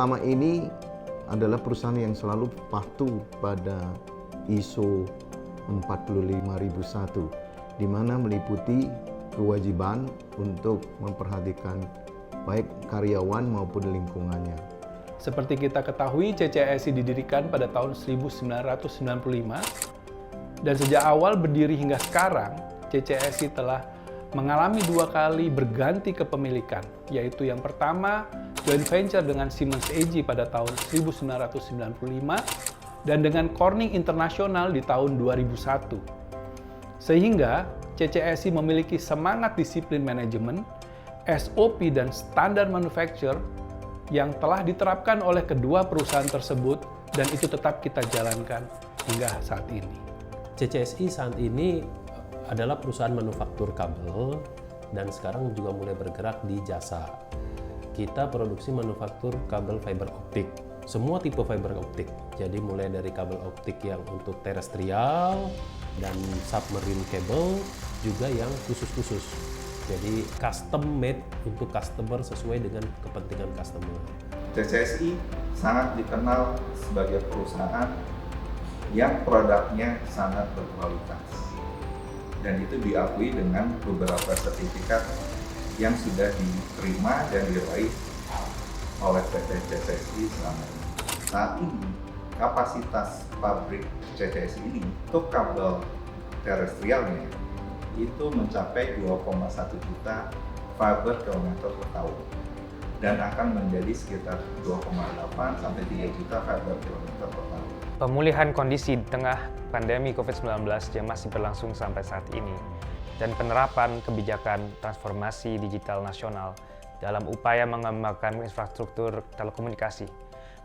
selama ini adalah perusahaan yang selalu patuh pada ISO 45001, di mana meliputi kewajiban untuk memperhatikan baik karyawan maupun lingkungannya. Seperti kita ketahui, CCSI didirikan pada tahun 1995 dan sejak awal berdiri hingga sekarang, CCSI telah mengalami 2 kali berganti kepemilikan, yaitu yang pertama joint venture dengan Siemens AG pada tahun 1995 dan dengan Corning International di tahun 2001. Sehingga CCSI memiliki semangat disiplin manajemen, SOP dan standar manufacture yang telah diterapkan oleh kedua perusahaan tersebut dan itu tetap kita jalankan hingga saat ini. CCSI saat ini adalah perusahaan manufaktur kabel dan sekarang juga mulai bergerak di jasa. Kita produksi manufaktur kabel fiber optik, semua tipe fiber optik. Jadi mulai dari kabel optik yang untuk terestrial dan submarine cable, juga yang khusus-khusus. Jadi custom made untuk customer sesuai dengan kepentingan customer. CCSI sangat dikenal sebagai perusahaan yang produknya sangat berkualitas. Dan itu diakui dengan beberapa sertifikat yang sudah diterima dan diraih oleh PT CCSI selama ini. Saat ini, kapasitas pabrik CCSI ini untuk kabel terestrialnya itu mencapai 2,1 juta fiber kilometer per tahun dan akan menjadi sekitar 2,8 sampai 3 juta fiber kilometer per tahun. Pemulihan kondisi di tengah pandemi COVID-19 yang masih berlangsung sampai saat ini dan penerapan kebijakan transformasi digital nasional dalam upaya mengembangkan infrastruktur telekomunikasi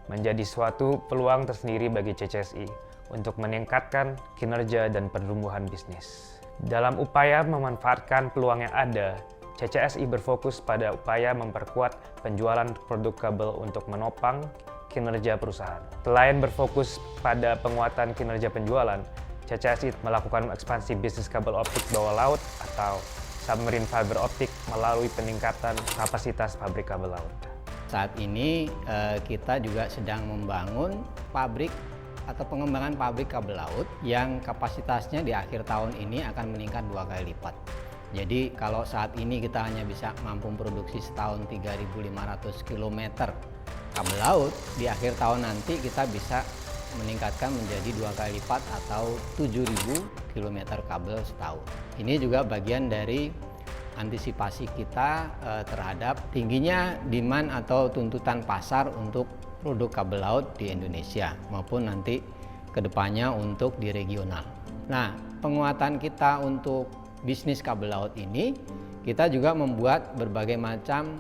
menjadi suatu peluang tersendiri bagi CCSI untuk meningkatkan kinerja dan pertumbuhan bisnis. Dalam upaya memanfaatkan peluang yang ada, CCSI berfokus pada upaya memperkuat penjualan produk kabel untuk menopang kinerja perusahaan. Selain berfokus pada penguatan kinerja penjualan, CCSI melakukan ekspansi bisnis kabel optik bawah laut atau submarine fiber optik melalui peningkatan kapasitas pabrik kabel laut. Saat ini kita juga sedang membangun pabrik atau pengembangan pabrik kabel laut yang kapasitasnya di akhir tahun ini akan meningkat 2 kali lipat. Jadi kalau saat ini kita hanya bisa mampu produksi setahun 3.500 km kabel laut, di akhir tahun nanti kita bisa meningkatkan menjadi 2 kali lipat atau 7.000 km kabel setahun. Ini juga bagian dari antisipasi kita terhadap tingginya demand atau tuntutan pasar untuk produk kabel laut di Indonesia maupun nanti kedepannya untuk di regional. Nah, penguatan kita untuk bisnis kabel laut ini, kita juga membuat berbagai macam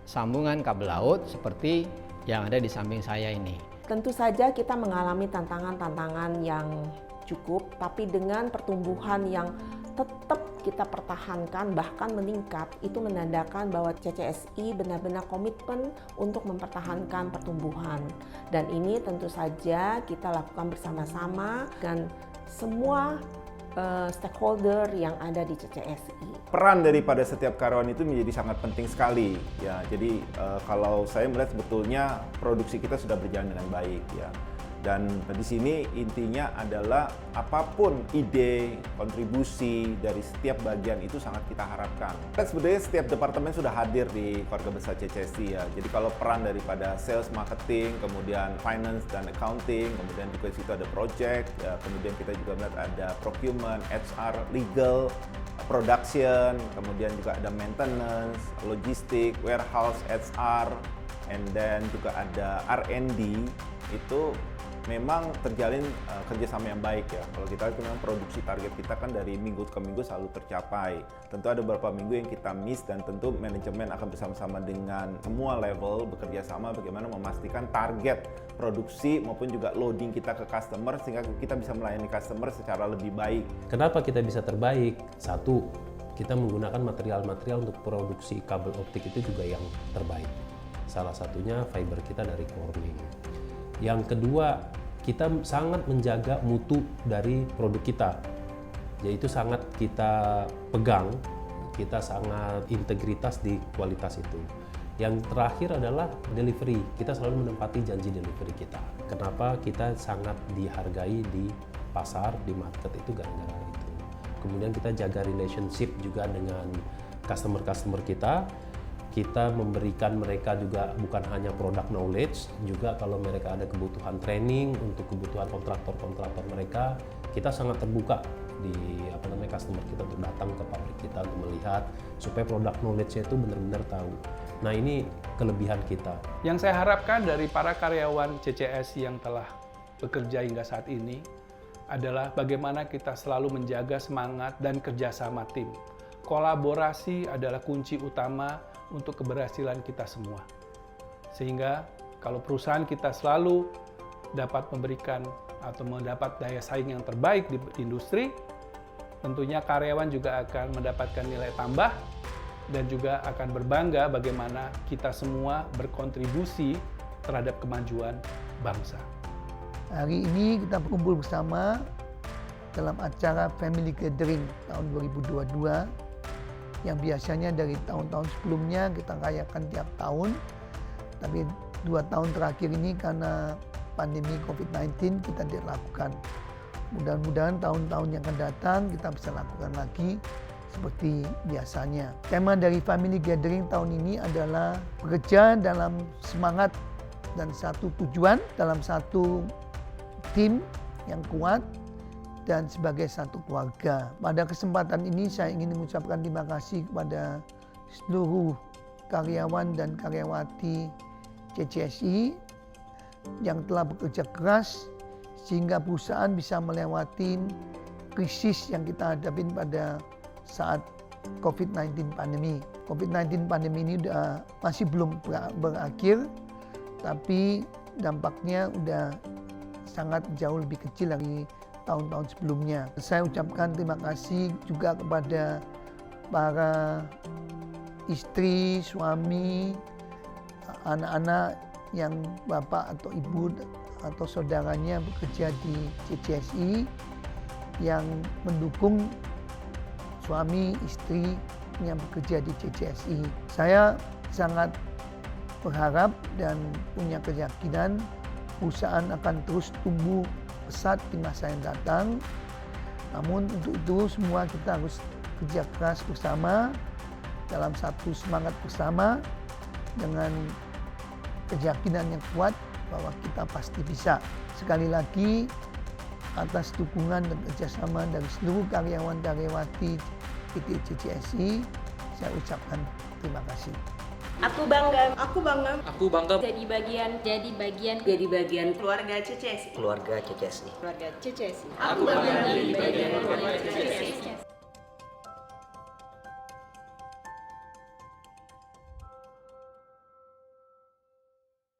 sambungan kabel laut seperti yang ada di samping saya ini. Tentu saja kita mengalami tantangan-tantangan yang cukup, tapi dengan pertumbuhan yang tetap kita pertahankan bahkan meningkat, itu menandakan bahwa CCSI benar-benar komitmen untuk mempertahankan pertumbuhan. Dan ini tentu saja kita lakukan bersama-sama dengan semua stakeholder yang ada di CCSI. Peran daripada setiap karyawan itu menjadi sangat penting sekali ya. Jadi kalau saya melihat sebetulnya produksi kita sudah berjalan dengan baik ya. Dan di sini intinya adalah apapun ide, kontribusi dari setiap bagian itu sangat kita harapkan. Kan sebenarnya setiap departemen sudah hadir di keluarga besar CCSI ya. Jadi kalau peran daripada sales, marketing, kemudian finance dan accounting, kemudian juga di situ ada project, ya, kemudian kita juga melihat ada procurement, HR, legal, production, kemudian juga ada maintenance, logistik, warehouse, HR, and then juga ada R&D. Itu memang terjalin kerjasama yang baik ya. Kalau kita memang produksi target kita kan dari minggu ke minggu selalu tercapai. Tentu ada beberapa minggu yang kita miss dan tentu manajemen akan bersama-sama dengan semua level bekerja sama bagaimana memastikan target produksi maupun juga loading kita ke customer sehingga kita bisa melayani customer secara lebih baik. Kenapa kita bisa terbaik? Satu, kita menggunakan material-material untuk produksi kabel optik itu juga yang terbaik. Salah satunya fiber kita dari Corning. Yang kedua, kita sangat menjaga mutu dari produk kita. Yaitu sangat kita pegang, kita sangat integritas di kualitas itu. Yang terakhir adalah delivery. Kita selalu menempati janji delivery kita. Kenapa kita sangat dihargai di pasar, di market itu gara-gara itu. Kemudian kita jaga relationship juga dengan customer-customer kita. Kita memberikan mereka juga bukan hanya product knowledge, juga kalau mereka ada kebutuhan training untuk kebutuhan kontraktor-kontraktor mereka, kita sangat terbuka di customer kita untuk datang ke pabrik kita untuk melihat supaya product knowledge-nya itu benar-benar tahu. Nah, ini kelebihan kita. Yang saya harapkan dari para karyawan CCSI yang telah bekerja hingga saat ini adalah bagaimana kita selalu menjaga semangat dan kerjasama tim. Kolaborasi adalah kunci utama untuk keberhasilan kita semua. Sehingga kalau perusahaan kita selalu dapat memberikan atau mendapat daya saing yang terbaik di industri, tentunya karyawan juga akan mendapatkan nilai tambah dan juga akan berbangga bagaimana kita semua berkontribusi terhadap kemajuan bangsa. Hari ini kita berkumpul bersama dalam acara Family Gathering tahun 2022 yang biasanya dari tahun-tahun sebelumnya kita rayakan tiap tahun, tapi 2 tahun terakhir ini karena pandemi COVID-19 kita tidak lakukan. Mudah-mudahan tahun-tahun yang akan datang kita bisa lakukan lagi seperti biasanya. Tema dari Family Gathering tahun ini adalah bekerja dalam semangat dan satu tujuan, dalam satu tim yang kuat dan sebagai satu keluarga. Pada kesempatan ini saya ingin mengucapkan terima kasih kepada seluruh karyawan dan karyawati CCSI yang telah bekerja keras sehingga perusahaan bisa melewati krisis yang kita hadapi pada saat COVID-19 pandemi. COVID-19 pandemi ini masih belum berakhir, tapi dampaknya udah sangat jauh lebih kecil dari tahun-tahun sebelumnya. Saya ucapkan terima kasih juga kepada para istri, suami, anak-anak yang bapak atau ibu atau saudaranya bekerja di CCSI yang mendukung suami istri yang bekerja di CCSI. Saya sangat berharap dan punya keyakinan perusahaan akan terus tumbuh pesat di masa yang datang. Namun untuk itu semua kita harus kerja keras bersama dalam satu semangat bersama dengan keyakinan yang kuat bahwa kita pasti bisa. Sekali lagi atas dukungan dan kerjasama dari seluruh karyawan-karyawati PT CCSI, saya ucapkan terima kasih. Aku bangga. Aku bangga. Aku bangga. Jadi bagian keluarga CCSI. Keluarga CCSI. Keluarga CCSI. Aku bangga jadi bagian keluarga CCSI.